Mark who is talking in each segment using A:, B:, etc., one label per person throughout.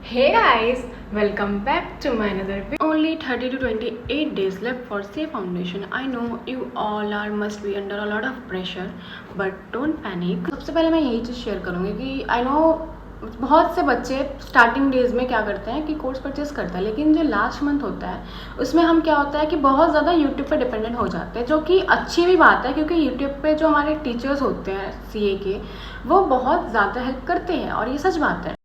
A: Hey guys, welcome back to my another video. Only 30 to 28 days left for CA Foundation. I know you all are must be under a lot of pressure, but don't panic. सबसे पहले मैं यही चीज़ share करूँगी कि I know बहुत से बच्चे starting days में क्या करते हैं कि कोर्स परचेज करते हैं, लेकिन जो लास्ट मंथ होता है उसमें हम क्या होता है कि बहुत ज़्यादा यूट्यूब पे डिपेंडेंट हो जाते हैं, जो कि अच्छी भी बात है क्योंकि यूट्यूब पे जो हमारे टीचर्स होते हैं सीए के वो बहुत ज़्यादा हेल्प करते हैं और ये सच बात है।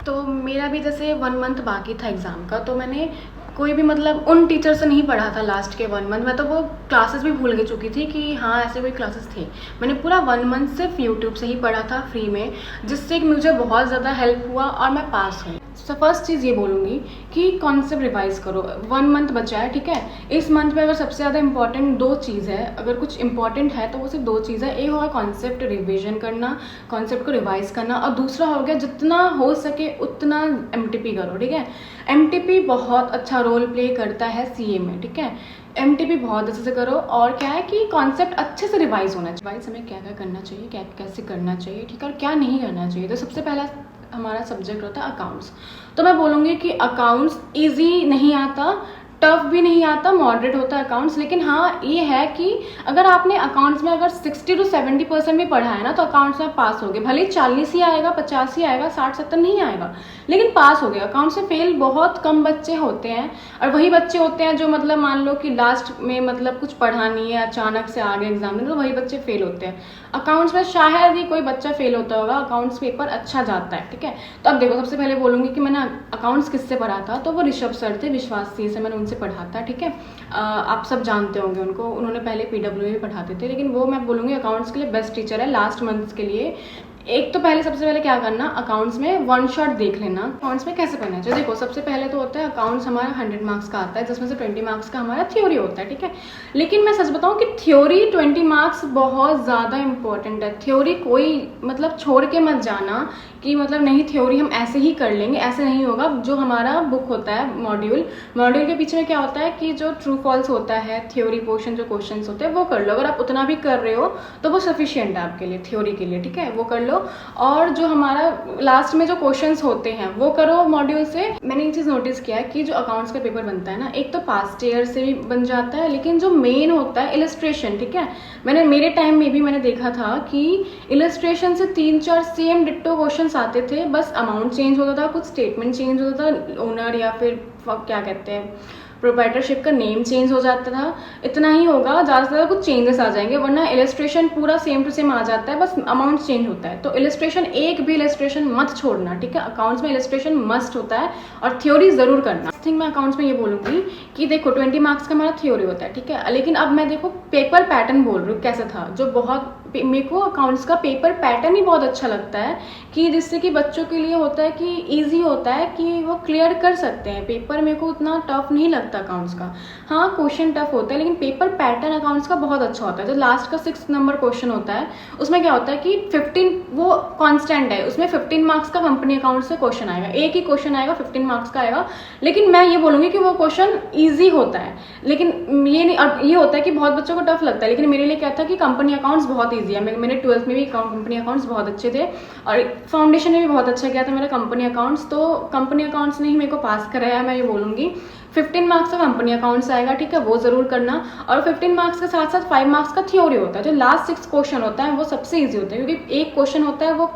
A: तो मेरा भी जैसे 1 मंथ बाकी था एग्ज़ाम का, तो मैंने कोई भी मतलब उन टीचर से नहीं पढ़ा था लास्ट के 1 मंथ में, तो वो क्लासेस भी भूल गई चुकी थी कि हाँ ऐसे कोई क्लासेस थे। मैंने पूरा 1 मंथ सिर्फ यूट्यूब से ही पढ़ा था फ्री में, जिससे कि मुझे बहुत ज़्यादा हेल्प हुआ और मैं पास हुई। तो फर्स्ट चीज़ ये बोलूँगी कि कॉन्सेप्ट रिवाइज करो। 1 मंथ बचा है, ठीक है। इस मंथ में अगर सबसे ज़्यादा इंपॉर्टेंट 2 चीज़ है, अगर कुछ इंपॉर्टेंट है तो वो सिर्फ 2 चीज़ है। एक होगा कॉन्सेप्ट रिविजन करना, कॉन्सेप्ट को रिवाइज करना, और दूसरा हो गया जितना हो सके उतना एमटीपी करो, ठीक है। एमटीपी बहुत अच्छा रोल प्ले करता है सीए में, ठीक है। एमटीपी बहुत अच्छे से करो, और क्या है कि कॉन्सेप्ट अच्छे से रिवाइज होना चाहिए। रिवाइज हमें क्या क्या करना चाहिए, क्या कैसे करना चाहिए, ठीक है, और क्या नहीं करना चाहिए। तो सबसे पहला हमारा सब्जेक्ट होता है अकाउंट्स। तो मैं बोलूँगी कि अकाउंट्स इजी नहीं आता, टफ भी नहीं आता, मॉडरेट होता है अकाउंट्स। लेकिन हाँ ये है कि अगर आपने अकाउंट्स में अगर 60 to 70% भी पढ़ा है ना, तो अकाउंट्स में पास हो गए। भले ही 40 ही आएगा, 50 ही आएगा, 60-70 नहीं आएगा, लेकिन पास हो गए। अकाउंट्स में फेल बहुत कम बच्चे होते हैं, और वही बच्चे होते हैं जो मतलब मान लो कि लास्ट में मतलब कुछ पढ़ा नहीं है, अचानक से आ गए एग्जाम में, तो वही बच्चे फेल होते हैं। अकाउंट्स में शायद ही कोई बच्चा फेल होता होगा, अकाउंट्स पेपर अच्छा जाता है, ठीक है। तो अब देखो, सबसे पहले बोलूँगी कि मैंने अकाउंट्स किससे पढ़ा था, तो वो ऋषभ सर थे, विश्वास सी से मैंने उनसे पढ़ा था, ठीक है। आप सब जानते होंगे उनको, उन्होंने पहले पीडब्ल्यू में पढ़ाते थे, लेकिन वो मैं बोलूँगी अकाउंट्स के लिए बेस्ट टीचर है लास्ट मंथ के लिए। एक तो पहले सबसे पहले क्या करना, अकाउंट्स में 1 शॉट देख लेना अकाउंट्स में कैसे पढ़ना चाहिए। देखो सबसे पहले तो होता है अकाउंट्स हमारा 100 मार्क्स का आता है, जिसमें से 20 मार्क्स का हमारा थ्योरी होता है, ठीक है। लेकिन मैं सच बताऊं कि थ्योरी 20 मार्क्स बहुत ज़्यादा इंपॉर्टेंट है। थ्योरी कोई मतलब छोड़ के मत जाना कि मतलब नहीं थ्योरी हम ऐसे ही कर लेंगे, ऐसे नहीं होगा। जो हमारा बुक होता है मॉड्यूल के पीछे में क्या होता है कि जो ट्रू फॉल्स होता है, थ्योरी पोर्शन जो क्वेश्चंस होते हैं वो कर लो। अगर आप उतना भी कर रहे हो तो वो सफिशिएंट है आपके लिए, थ्योरी के लिए, ठीक है, वो कर लो। और जो हमारा लास्ट में जो क्वेश्चंस होते हैं वो करो मॉड्यूल से। मैंने एक चीज़ नोटिस किया है कि जो अकाउंट्स का पेपर बनता है ना, एक तो पास्ट ईयर से भी बन जाता है, लेकिन जो मेन होता है इलस्ट्रेशन, ठीक है। मेरे टाइम में भी मैंने देखा था कि इलस्ट्रेशन से 3-4 सेम डिट्टो क्वेश्चन आते थे, बस अमाउंट चेंज होता था, कुछ स्टेटमेंट चेंज होता था, ओनर या फिर क्या कहते हैं प्रोप्राइटरशिप का नेम चेंज हो जाता था। इतना ही होगा, ज़्यादा से ज़्यादा कुछ चेंजेस आ जाएंगे, वरना इलस्ट्रेशन पूरा सेम टू सेम आ जाता है, बस अमाउंट चेंज होता है। तो इलस्ट्रेशन, एक भी इलस्ट्रेशन मत छोड़ना, ठीक है। अकाउंट्स में इलस्ट्रेशन मस्ट होता है, और थ्योरी ज़रूर करना। थिंग मैं अकाउंट्स में ये बोलूँगी कि देखो 20 मार्क्स का हमारा थ्योरी होता है, ठीक है। लेकिन अब मैं देखो पेपर पैटर्न बोल रही हूँ कैसा था, जो बहुत मेरे को अकाउंट्स का पेपर पैटर्न ही बहुत अच्छा लगता है, कि जिससे कि बच्चों के लिए होता है कि ईजी होता है कि वो क्लियर कर सकते हैं पेपर। मेरे को उतना टफ नहीं लगता अकाउंट्स का। हाँ क्वेश्चन टफ होता है, लेकिन पेपर पैटर्न अकाउंट्स का बहुत अच्छा होता है। जो लास्ट का 6 नंबर क्वेश्चन होता है उसमें क्या होता है कि 15 वो कॉन्स्टेंट है, उसमें 15 मार्क्स का कंपनी अकाउंट से क्वेश्चन आएगा, एक ही क्वेश्चन आएगा 15 मार्क्स का आएगा। लेकिन मैं ये बोलूँगी कि वो क्वेश्चन ईजी होता है, लेकिन ये नहीं, और ये होता है कि बहुत बच्चों को टफ लगता है, लेकिन मेरे लिए क्या था कि कंपनी अकाउंट्स बहुत ईजी है। मेरे 12th में भी कंपनी अकाउंट्स बहुत अच्छे थे, और फाउंडेशन में भी बहुत अच्छा गया था मेरा कंपनी अकाउंट्स। तो कंपनी अकाउंट्स ने ही मेरे को पास कराया, मैं ये बोलूँगी। 15 मार्क्स का कंपनी अकाउंट्स आएगा, ठीक है, वो ज़रूर करना। और 15 मार्क्स के साथ साथ 5 मार्क्स का थ्योरी होता है। जो लास्ट 6 क्वेश्चन होता है वो सबसे ईजी होता है, क्योंकि एक क्वेश्चन होता है वो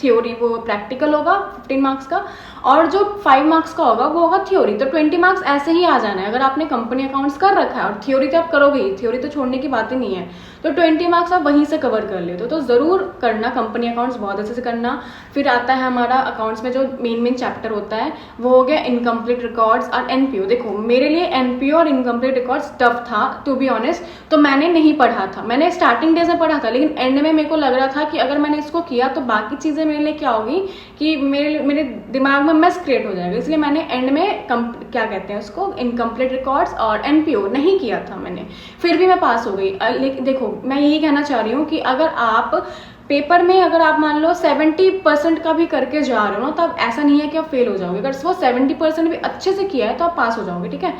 A: थ्योरी, वो प्रैक्टिकल होगा 15 मार्क्स का, और जो 5 मार्क्स का होगा वो होगा थ्योरी। तो 20 मार्क्स ऐसे ही आ जाना है अगर आपने कंपनी अकाउंट्स कर रखा है, और थ्योरी तो आप करोगे ही, थ्योरी तो छोड़ने की बात ही नहीं है। तो 20 मार्क्स आप वहीं से कवर कर लेते हो, तो ज़रूर करना कंपनी अकाउंट्स, बहुत अच्छे से करना। फिर आता है हमारा अकाउंट्स में जो मेन चैप्टर होता है वो हो गया इनकम्प्लीट रिकॉर्ड्स और एनपीओ। देखो मेरे लिए एनपीओ और इनकम्प्लीट रिकॉर्ड्स टफ था टू बी ऑनेस्ट, तो मैंने नहीं पढ़ा था। मैंने स्टार्टिंग डेज में पढ़ा था, लेकिन एंड में मेरे को लग रहा था कि अगर मैंने इसको किया तो बाकी चीज़ें मेरे लिए क्या होगी कि मेरे दिमाग में मेस क्रिएट हो जाएगा। इसलिए मैंने एंड में क्या कहते हैं उसको, इनकम्प्लीट रिकॉर्ड्स और एनपीओ नहीं किया था मैंने, फिर भी मैं पास हो गई। लेकिन देखो मैं यही कहना चाह रही हूँ कि अगर आप पेपर में अगर आप मान लो 70% का भी करके जा रहे हो ना, तो आप ऐसा नहीं है कि आप फेल हो जाओगे। अगर वो 70% भी अच्छे से किया है तो आप पास हो जाओगे, ठीक है।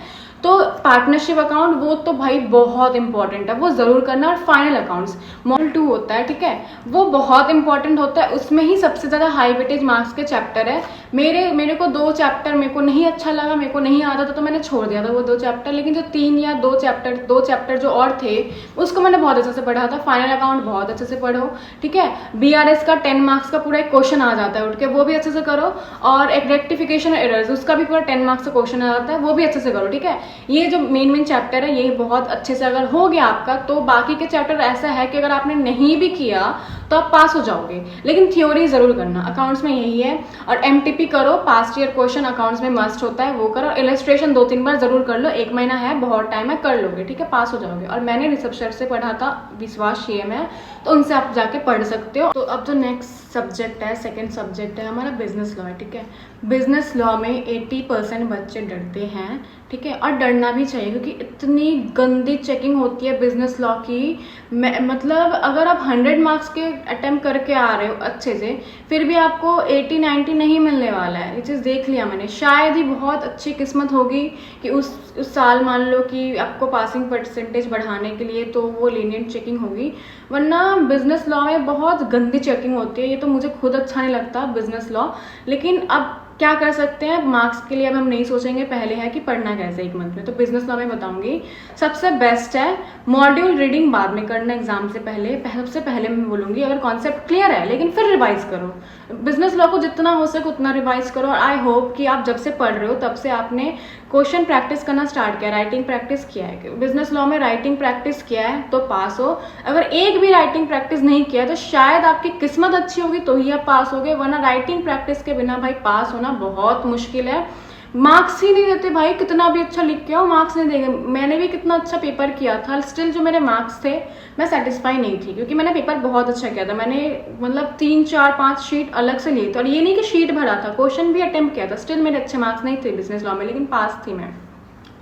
A: तो पार्टनरशिप अकाउंट वो तो भाई बहुत इंपॉर्टेंट है, वो ज़रूर करना। और फाइनल अकाउंट्स मॉडल 2 होता है, ठीक है, वो बहुत इंपॉर्टेंट होता है। उसमें ही सबसे ज़्यादा हाई वेटेज मार्क्स के चैप्टर है। मेरे को 2 चैप्टर मेरे को नहीं अच्छा लगा, मेरे को नहीं आता था तो मैंने छोड़ दिया था वो 2 चैप्टर। लेकिन जो 3 या 2 चैप्टर जो और थे उसको मैंने बहुत अच्छे से पढ़ा था। फाइनल अकाउंट बहुत अच्छे से पढ़ो, ठीक है। BRS का 10 मार्क्स का पूरा एक क्वेश्चन आ जाता है उठ के, वो भी अच्छे से करो। और एक रेक्टिफिकेशन एरर्स, उसका भी पूरा 10 मार्क्स का क्वेश्चन आ जाता है, वो भी अच्छे से करो, ठीक है। ये जो मेन चैप्टर है ये बहुत अच्छे से अगर हो गया आपका, तो बाकी के चैप्टर ऐसा है कि अगर आपने नहीं भी किया तो आप पास हो जाओगे। लेकिन थ्योरी जरूर करना, अकाउंट्स में यही है। और MTP करो, पास्ट ईयर क्वेश्चन अकाउंट्स में मस्ट होता है, वो करो। इलस्ट्रेशन 2-3 बार जरूर कर लो, 1 महीना है, बहुत टाइम है, कर लोगे, ठीक है, पास हो जाओगे। और मैंने ऋषभ सर से पढ़ा था, विश्वास CM है, तो उनसे आप जाके पढ़ सकते हो। तो अब जो नेक्स्ट सब्जेक्ट है, सेकेंड सब्जेक्ट है हमारा बिजनेस लॉ है, ठीक है। बिजनेस लॉ में 80% बच्चे डरते हैं, ठीक है, और डरना भी चाहिए क्योंकि इतनी गंदी चेकिंग होती है बिजनेस लॉ की। मतलब अगर आप 100 मार्क्स के अटेम्प्ट करके आ रहे हो अच्छे से, फिर भी आपको 80-90 नहीं मिलने वाला है। ये चीज़ देख लिया मैंने। शायद ही बहुत अच्छी किस्मत होगी कि उस साल मान लो कि आपको पासिंग परसेंटेज बढ़ाने के लिए तो वो लीनियंट चेकिंग होगी, वरना बिजनेस लॉ में बहुत गंदी चेकिंग होती है। ये तो मुझे खुद अच्छा नहीं लगता बिजनेस लॉ। लेकिन अब क्या कर सकते हैं, मार्क्स के लिए अब हम नहीं सोचेंगे, पहले है कि पढ़ना कैसे 1 मंथ में। तो बिजनेस लॉ में बताऊंगी सबसे बेस्ट है मॉड्यूल रीडिंग बाद में करना एग्जाम से पहले। सबसे पहले मैं बोलूंगी अगर कॉन्सेप्ट क्लियर है, लेकिन फिर रिवाइज करो बिजनेस लॉ को, जितना हो सके उतना रिवाइज करो। और आई होप कि आप जब से पढ़ रहे हो तब से आपने क्वेश्चन प्रैक्टिस करना स्टार्ट किया, राइटिंग प्रैक्टिस किया है। बिजनेस लॉ में राइटिंग प्रैक्टिस किया है तो पास हो। अगर एक भी राइटिंग प्रैक्टिस नहीं किया तो शायद आपकी किस्मत अच्छी होगी तो ही आप पास होगे, वरना राइटिंग प्रैक्टिस के बिना भाई पास होना बहुत मुश्किल है। मार्क्स ही नहीं देते भाई, कितना भी अच्छा लिख के आओ मार्क्स नहीं देंगे। मैंने भी कितना अच्छा पेपर किया था, स्टिल जो मेरे मार्क्स थे मैं सेटिस्फाई नहीं थी, क्योंकि मैंने पेपर बहुत अच्छा किया था। मैंने मतलब 3-4-5 शीट अलग से लिए थे, और ये नहीं कि शीट भरा था, क्वेश्चन भी अटेम्प्ट किया था, स्टिल मेरे अच्छे मार्क्स नहीं थे बिजनेस लॉ में, लेकिन पास थी मैं।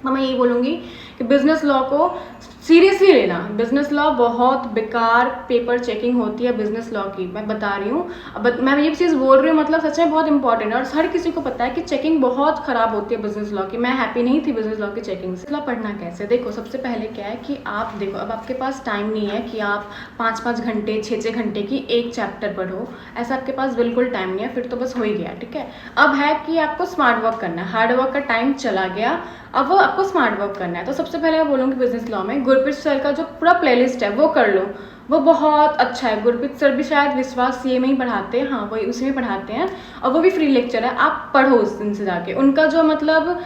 A: तो मैं यही बोलूँगी कि बिजनेस लॉ को सीरियसली लेना। बिजनेस लॉ बहुत बेकार पेपर चेकिंग होती है बिजनेस लॉ की, मैं बता रही हूँ। अब मैं ये चीज़ बोल रही हूँ, मतलब सच में बहुत इंपॉर्टेंट है, और हर किसी को पता है कि चेकिंग बहुत खराब होती है बिजनेस लॉ की। मैं हैप्पी नहीं थी बिजनेस लॉ की चेकिंग से। लॉ पढ़ना कैसे, देखो सबसे पहले क्या है कि आप देखो, अब आपके पास टाइम नहीं है कि आप 5-5 घंटे 6-6 घंटे की एक चैप्टर पढ़ो, ऐसा आपके पास बिल्कुल टाइम नहीं है, फिर तो बस हो ही गया, ठीक है। अब है कि आपको स्मार्ट वर्क करना है, हार्ड वर्क का टाइम चला गया, अब वो आपको स्मार्ट वर्क करना है। तो सबसे पहले मैं बोलूँगी बिजनेस लॉ में गुरप्रीत सर का जो पूरा प्लेलिस्ट है वो कर लो, वो बहुत अच्छा है। गुरप्रीत सर भी शायद विश्वास CA में ही पढ़ाते हैं, हाँ वही उसी में पढ़ाते हैं, और वो भी फ्री लेक्चर है, आप पढ़ो उस दिन से जाके। उनका जो मतलब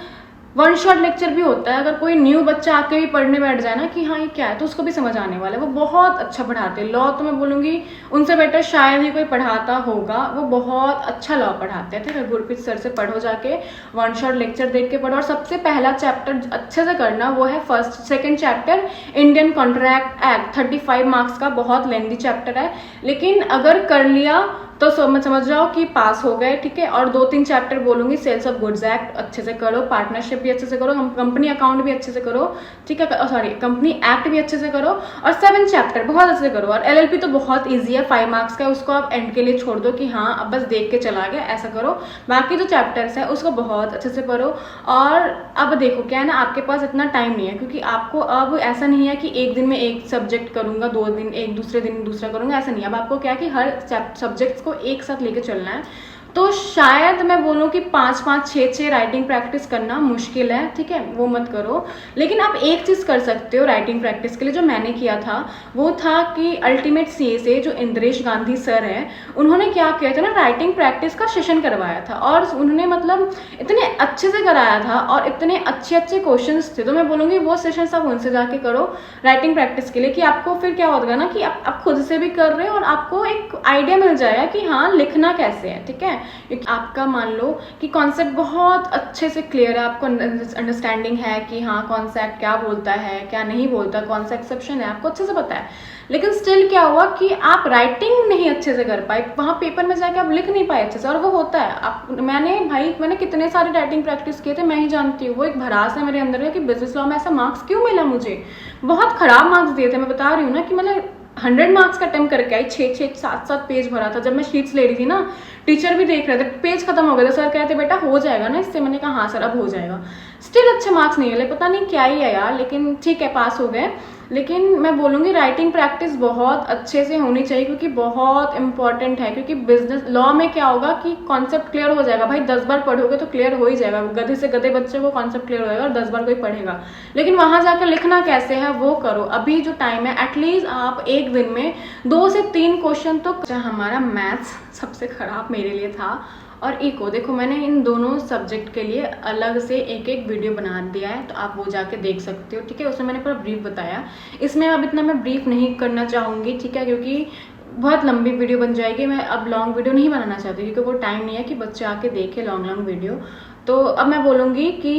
A: 1 शॉट लेक्चर भी होता है, अगर कोई न्यू बच्चा आके भी पढ़ने बैठ जाए ना कि हाँ ये क्या है, तो उसको भी समझ आने वाला है। वो बहुत अच्छा पढ़ाते हैं लॉ, तो मैं बोलूँगी उनसे बेटर शायद ही कोई पढ़ाता होगा, वो बहुत अच्छा लॉ पढ़ाते हैं, ठीक है। गुरप्रीत सर से पढ़ो जाके, 1 शॉट लेक्चर देख के पढ़ो। और सबसे पहला चैप्टर अच्छे से करना वो है second chapter Indian contract act, 35 marks का बहुत लेंथी चैप्टर है, लेकिन अगर कर लिया तो समझ जाओ कि पास हो गए, ठीक है। और 2-3 चैप्टर बोलूंगी, सेल्स ऑफ गुड्स एक्ट अच्छे से करो, पार्टनरशिप भी अच्छे से करो, कंपनी अकाउंट भी अच्छे से करो, ठीक है, सॉरी कंपनी एक्ट भी अच्छे से करो, और 7 चैप्टर बहुत अच्छे से करो। और LLP तो बहुत ईजी है, 5 मार्क्स का, उसको आप एंड के लिए छोड़ दो कि हाँ अब बस देख के चला गया, ऐसा करो। बाकी जो चैप्टर्स है उसको बहुत अच्छे से पढ़ो। और अब देखो क्या है ना, आपके पास इतना टाइम नहीं है, क्योंकि आपको अब ऐसा नहीं है कि एक दिन में एक सब्जेक्ट करूंगा, 2 दिन एक, दूसरे दिन दूसरा करूंगा, ऐसा नहीं है। अब आपको क्या है कि हर सब्जेक्ट्स को एक साथ लेके चलना है। तो शायद मैं बोलूँ कि 5-5 6-6 राइटिंग प्रैक्टिस करना मुश्किल है, ठीक है, वो मत करो। लेकिन आप एक चीज़ कर सकते हो राइटिंग प्रैक्टिस के लिए, जो मैंने किया था वो था कि अल्टीमेट CA से जो इंद्रेश गांधी सर हैं, उन्होंने क्या किया था ना, राइटिंग प्रैक्टिस का सेशन करवाया था, और उन्होंने मतलब इतने अच्छे से कराया था और इतने अच्छे अच्छे क्वेश्चन थे। तो मैं बोलूँगी वो सेशन आप उनसे जाके करो राइटिंग प्रैक्टिस के लिए, कि आपको फिर क्या होगा ना कि आप खुद से भी कर रहे हो और आपको एक आइडिया मिल जाएगा कि हाँ लिखना कैसे है, ठीक है। क्योंकि आपका मान लो कि कॉन्सेप्ट बहुत अच्छे से क्लियर है, आपको अंडरस्टैंडिंग है कि हाँ कॉन्सेप्ट क्या बोलता है क्या नहीं बोलता, कौन सा एक्सेप्शन है, आपको अच्छे से पता है। लेकिन स्टिल क्या हुआ कि आप राइटिंग नहीं अच्छे से कर पाए, वहाँ पेपर में जाके आप लिख नहीं पाए अच्छे से, और वो होता है। मैंने कितने सारे राइटिंग प्रैक्टिस किए थे, मैं ही जानती हूँ। वो एक भड़ास है मेरे अंदर है कि बिजनेस लॉ में ऐसा मार्क्स क्यों मिला मुझे, बहुत खराब मार्क्स दिए थे। मैं बता रही हूँ ना कि मतलब 100 मार्क्स का अटेम्प्ट करके आई, 6-6 7-7 पेज भरा था। जब मैं शीट्स ले रही थी ना, टीचर भी देख रहे थे, पेज खत्म हो गए थे, सर कहते बेटा हो जाएगा ना इससे, मैंने कहा हाँ सर अब हो जाएगा। स्टिल अच्छे मार्क्स नहीं मिले, पता नहीं क्या ही है यार, लेकिन ठीक है पास हो गए। लेकिन मैं बोलूँगी राइटिंग प्रैक्टिस बहुत अच्छे से होनी चाहिए, क्योंकि बहुत इंपॉर्टेंट है। क्योंकि बिजनेस लॉ में क्या होगा कि कॉन्सेप्ट क्लियर हो जाएगा भाई, 10 बार पढ़ोगे तो क्लियर हो ही जाएगा, गधे से गधे बच्चे को कॉन्सेप्ट क्लियर हो जाएगा और 10 बार कोई पढ़ेगा। लेकिन वहां जाकर लिखना कैसे है वो करो। अभी जो टाइम है एटलीस्ट आप एक दिन में 2 से 3 क्वेश्चन तो। हमारा मैथ्स सबसे खराब मेरे लिए था और इको, देखो मैंने इन दोनों सब्जेक्ट के लिए अलग से एक एक वीडियो बना दिया है, तो आप वो जाके देख सकते हो, ठीक है। उसमें मैंने पूरा ब्रीफ बताया। इसमें अब इतना मैं ब्रीफ नहीं करना चाहूँगी, ठीक है, क्योंकि बहुत लंबी वीडियो बन जाएगी। मैं अब लॉन्ग वीडियो नहीं बनाना चाहती, क्योंकि वो टाइम नहीं है कि बच्चे आके देखे लॉन्ग वीडियो। तो अब मैं बोलूँगी कि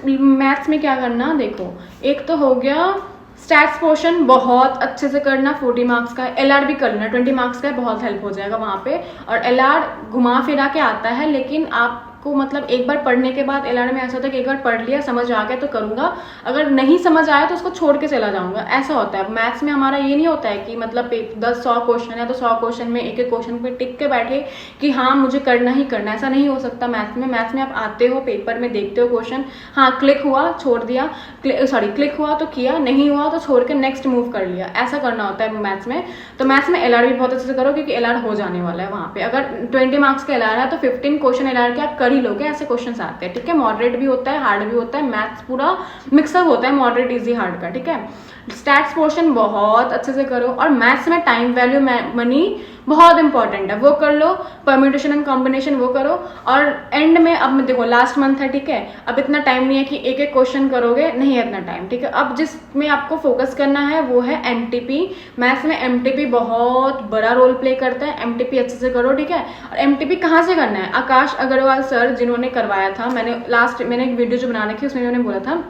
A: मैथ्स में क्या करना, देखो एक तो हो गया स्टैट्स पोर्शन बहुत अच्छे से करना, 40 मार्क्स का। एलआर भी करना, 20 मार्क्स का, बहुत हेल्प हो जाएगा वहाँ पे। और एलआर घुमा फिरा के आता है, लेकिन आपको मतलब एक बार पढ़ने के बाद एलआर में ऐसा होता है कि एक बार पढ़ लिया, समझ आ गया तो करूँगा, अगर नहीं समझ आया तो उसको छोड़ के चला जाऊँगा, ऐसा होता है। मैथ्स में हमारा ये नहीं होता है कि मतलब 100 क्वेश्चन है तो 100 क्वेश्चन में एक एक क्वेश्चन पे टिक के बैठे कि हाँ मुझे करना ही करना, ऐसा नहीं हो सकता मैथ्स में। मैथ्स में आप आते हो, पेपर में देखते हो क्वेश्चन, हाँ क्लिक हुआ छोड़ दिया, क्लिक हुआ तो किया, नहीं हुआ तो छोड़ के नेक्स्ट मूव कर लिया, ऐसा करना होता है मैथ्स में। तो मैथ्स में एलआर भी बहुत अच्छे से करो, क्योंकि एलआर हो जाने वाला है वहाँ पे। अगर 20 मार्क्स का एलआर है तो 15 क्वेश्चन एलआर के आप कर ही लोगे, ऐसे क्वेश्चन आते हैं, ठीक है। मॉडरेट भी होता है, हार्ड भी होता है, मैथ्स पूरा मिक्सअप होता है मॉडरेट इजी हार्ड का, ठीक है। स्टैट्स पोर्शन बहुत अच्छे से करो। और मैथ्स में टाइम वैल्यू मनी बहुत इंपॉर्टेंट है, वो कर लो। परम्यूटेशन एंड कॉम्बिनेशन वो करो। और एंड में अब देखो लास्ट मंथ है, ठीक है, अब इतना टाइम नहीं है कि एक एक क्वेश्चन करोगे, नहीं है इतना टाइम, ठीक है। अब जिसमें आपको फोकस करना है वो है एमटीपी। मैथ्स में एमटीपी बहुत बड़ा रोल प्ले करता है, एमटीपी अच्छे से करो, ठीक है। और एमटीपी कहाँ से करना है, आकाश अग्रवाल सर जिन्होंने करवाया था, मैंने एक वीडियो जो बना रखी उसमें उन्होंने बोला था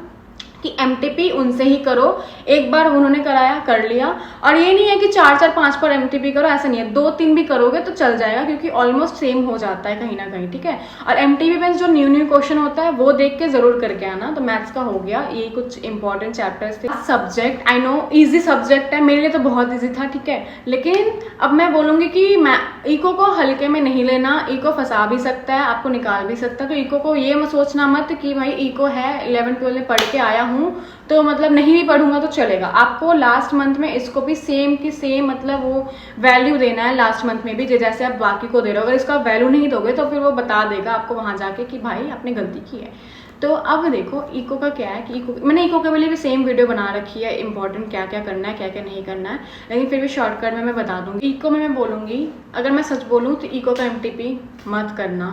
A: कि एमटीपी उनसे ही करो। एक बार उन्होंने कराया, कर लिया। और ये नहीं है कि 4-4-5 पर एमटीपी करो, ऐसा नहीं है, 2-3 भी करोगे तो चल जाएगा, क्योंकि ऑलमोस्ट सेम हो जाता है कहीं ना कहीं, ठीक है। और एमटीपी में जो न्यू क्वेश्चन होता है वो देख के जरूर करके आना। तो मैथ्स का हो गया, ये कुछ इंपॉर्टेंट चैप्टर्स थे। Subject I know easy subject है, मेरे लिए तो बहुत ईजी था, ठीक है। लेकिन अब मैं बोलूँगी कि मैं इको को हल्के में नहीं लेना, इको फंसा भी सकता है, आपको निकाल भी सकता है। तो इको को ये सोचना मत कि भाई इको है 11-12 में पढ़ के आया हूँ तो मतलब नहीं भी पढ़ूंगा तो चलेगा। आपको लास्ट मंथ में इसको भी सेम की सेम मतलब वो वैल्यू देना है लास्ट मंथ में भी, जैसे आप बाकी को दे रहे हो। अगर इसका वैल्यू नहीं दोगे तो फिर वो बता देगा आपको वहां जाके कि भाई आपने गलती की है। तो अब देखो इको का क्या है कि मैंने इको के लिए भी सेम वीडियो बना रखी है, इंपॉर्टेंट क्या क्या करना है क्या क्या नहीं करना है, लेकिन फिर भी शॉर्टकट में मैं बता दूंगी। इको में मैं बोलूँगी, अगर मैं सच बोलूँ तो इको का एमटीपी मत करना,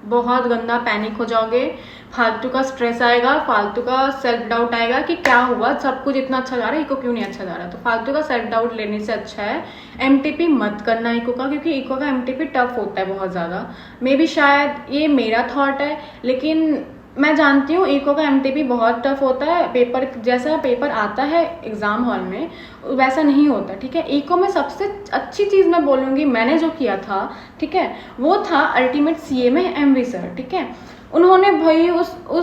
A: बहुत गंदा पैनिक हो जाओगे, फालतू का स्ट्रेस आएगा, फालतू का सेल्फ डाउट आएगा कि क्या हुआ, सब कुछ इतना अच्छा जा रहा है, इको क्यों नहीं अच्छा जा रहा। तो फालतू का सेल्फ डाउट लेने से अच्छा है एमटीपी मत करना इको का, क्योंकि इको का एमटीपी टफ होता है बहुत ज़्यादा। मे बी शायद ये मेरा थॉट है, लेकिन मैं जानती हूँ इको का एमटीपी बहुत टफ होता है। पेपर जैसा पेपर आता है एग्जाम हॉल में वैसा नहीं होता, ठीक है। इको में सबसे अच्छी चीज़ मैं बोलूँगी मैंने जो किया था, ठीक है, वो था अल्टीमेट सीए में एमवी सर, ठीक है। उन्होंने भाई उन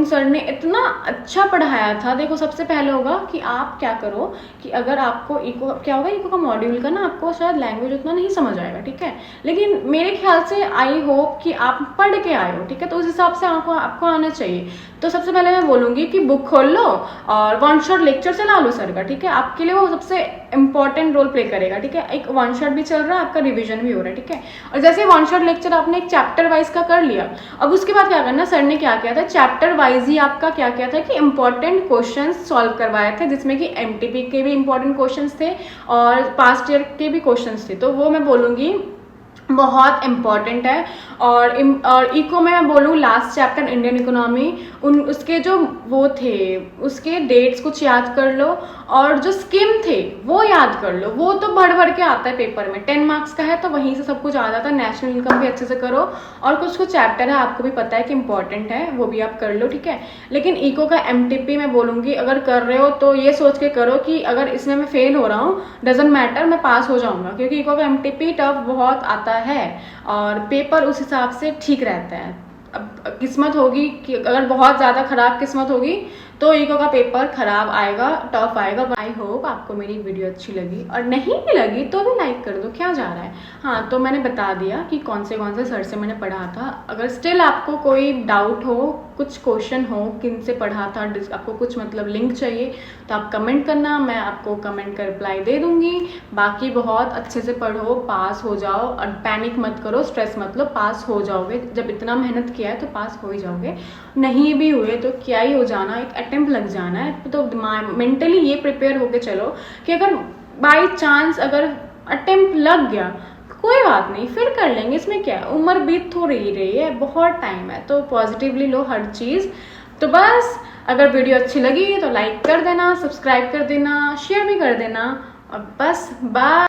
A: सर ने इतना अच्छा पढ़ाया था। देखो सबसे पहले होगा कि आप क्या करो कि अगर आपको इको क्या होगा, इको का मॉड्यूल का ना आपको शायद लैंग्वेज उतना नहीं समझ आएगा, ठीक है, लेकिन मेरे ख्याल से आई होप कि आप पढ़ के आए हो, ठीक है, तो उस हिसाब से आपको आना चाहिए। तो सबसे पहले मैं बोलूँगी कि बुक खोल लो और वन शॉट लेक्चर चला लो सर का, ठीक है, आपके लिए वो सबसे इंपॉर्टेंट रोल प्ले करेगा, ठीक है। एक वन शॉट भी चल रहा है, आपका रिविजन भी हो रहा है, ठीक है। और जैसे वन शॉट लेक्चर आपने एक चैप्टर वाइज का कर लिया, अब उसके बाद क्या करना, सर ने क्या किया था चैप्टर वाइज ही आपका क्या किया था कि इंपॉर्टेंट क्वेश्चंस सॉल्व करवाए थे, जिसमें कि एमटीपी के भी इंपॉर्टेंट क्वेश्चंस थे और पास्ट ईयर के भी क्वेश्चंस थे। तो वो मैं बोलूँगी बहुत इम्पॉर्टेंट है। और इको में मैं बोलूँ लास्ट चैप्टर इंडियन इकोनॉमी, उसके जो वो थे उसके डेट्स कुछ याद कर लो और जो स्कीम थे वो याद कर लो, वो तो भर भर के आता है पेपर में, 10 मार्क्स का है तो वहीं से सब कुछ आ जाता है। नेशनल इनकम भी अच्छे से करो और कुछ चैप्टर है आपको भी पता है कि इंपॉर्टेंट है, वो भी आप कर लो, ठीक है। लेकिन इको का एमटीपी मैं बोलूँगी अगर कर रहे हो तो ये सोच के करो कि अगर इसमें मैं फेल हो रहा हूँ डजेंट मैटर, मैं पास हो जाऊँगा, क्योंकि इको का एमटीपी टफ बहुत आता है और पेपर उस हिसाब से ठीक रहता है। अब किस्मत होगी कि अगर बहुत ज़्यादा ख़राब किस्मत होगी तो इको का पेपर खराब आएगा, टफ आएगा। आई होप आपको मेरी वीडियो अच्छी लगी, और नहीं भी लगी तो भी लाइक कर दो, क्या जा रहा है। हाँ, तो मैंने बता दिया कि कौन से सर से मैंने पढ़ा था। अगर स्टिल आपको कोई डाउट हो, कुछ क्वेश्चन हो, किन से पढ़ा था, आपको कुछ मतलब लिंक चाहिए, तो आप कमेंट करना, मैं आपको कमेंट का रिप्लाई दे दूंगी। बाकी बहुत अच्छे से पढ़ो, पास हो जाओ, और पैनिक मत करो, स्ट्रेस मत लो, पास हो जाओगे। जब इतना मेहनत किया है तो पास हो ही जाओगे। नहीं भी हुए तो क्या ही हो जाना, एक अटेम्प्ट लग जाना है। तो मेंटली ये प्रिपेयर होके चलो कि अगर बाई चांस अगर अटेम्प्ट लग गया, कोई बात नहीं, फिर कर लेंगे, इसमें क्या है, उम्र बीत तो रही है, बहुत टाइम है। तो पॉजिटिवली लो हर चीज़। तो बस, अगर वीडियो अच्छी लगी तो लाइक कर देना, सब्सक्राइब कर देना, शेयर भी कर देना, और बस बाय।